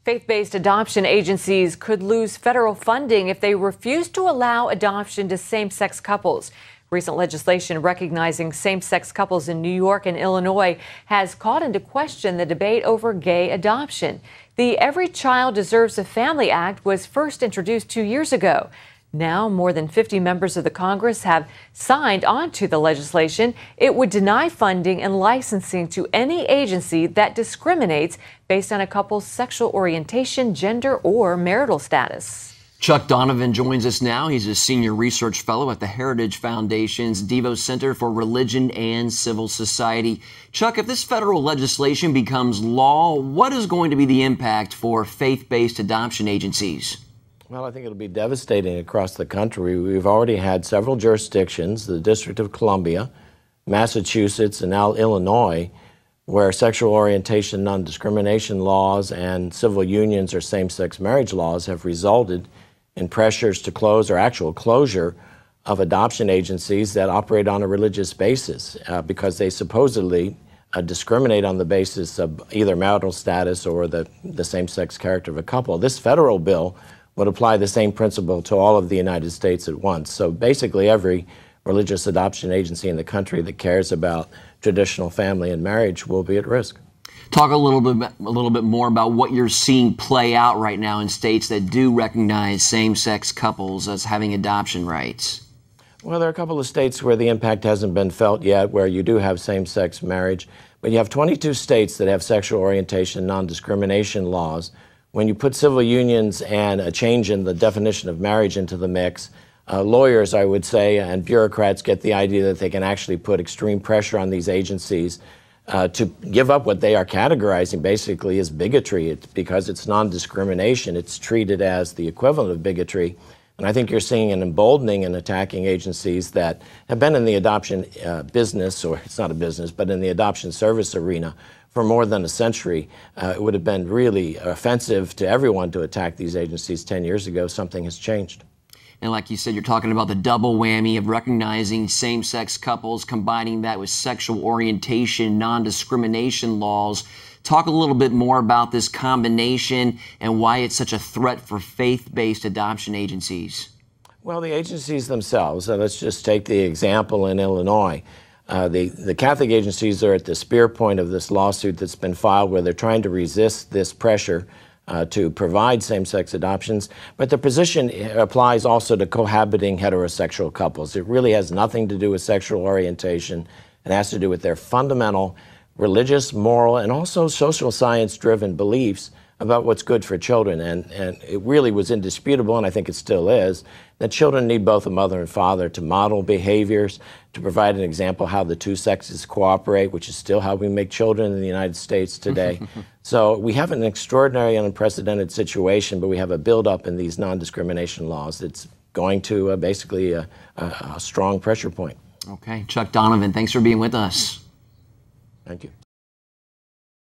Faith-based adoption agencies could lose federal funding if they refuse to allow adoption to same-sex couples. Recent legislation recognizing same-sex couples in New York and Illinois has called into question the debate over gay adoption. The Every Child Deserves a Family Act was first introduced 2 years ago. Now, more than 50 members of the Congress have signed onto the legislation. It would deny funding and licensing to any agency that discriminates based on a couple's sexual orientation, gender, or marital status. Chuck Donovan joins us now. He's a senior research fellow at the Heritage Foundation's Devo Center for Religion and Civil Society. Chuck, if this federal legislation becomes law, what is going to be the impact for faith-based adoption agencies? Well, I think it'll be devastating across the country. We've already had several jurisdictions, the District of Columbia, Massachusetts, and now Illinois, where sexual orientation non-discrimination laws and civil unions or same-sex marriage laws have resulted in pressures to close or actual closure of adoption agencies that operate on a religious basis because they supposedly discriminate on the basis of either marital status or the same-sex character of a couple. This federal bill would apply the same principle to all of the United States at once. So basically every religious adoption agency in the country that cares about traditional family and marriage will be at risk. Talk a little bit more about what you're seeing play out right now in states that do recognize same-sex couples as having adoption rights. Well, there are a couple of states where the impact hasn't been felt yet, where you do have same-sex marriage, but you have 22 states that have sexual orientation non-discrimination laws. When you put civil unions and a change in the definition of marriage into the mix, lawyers, I would say, and bureaucrats get the idea that they can actually put extreme pressure on these agencies to give up what they are categorizing basically as bigotry. Because it's non-discrimination, it's treated as the equivalent of bigotry. And I think you're seeing an emboldening and attacking agencies that have been in the adoption business, or it's not a business, but in the adoption service arena for more than a century. It would have been really offensive to everyone to attack these agencies 10 years ago. Something has changed. And like you said, you're talking about the double whammy of recognizing same-sex couples, combining that with sexual orientation, non-discrimination laws. Talk a little bit more about this combination and why it's such a threat for faith-based adoption agencies. Well, the agencies themselves, let's just take the example in Illinois. The Catholic agencies are at the spear point of this lawsuit that's been filed, where they're trying to resist this pressure to provide same-sex adoptions, but the position applies also to cohabiting heterosexual couples. It really has nothing to do with sexual orientation. It has to do with their fundamental religious, moral, and also social science-driven beliefs about what's good for children. And it really was indisputable, and I think it still is, that children need both a mother and father to model behaviors, to provide an example how the two sexes cooperate, which is still how we make children in the United States today. So we have an extraordinary and unprecedented situation, but we have a buildup in these non-discrimination laws. It's going to basically a strong pressure point. Okay. Chuck Donovan, thanks for being with us. Thank you.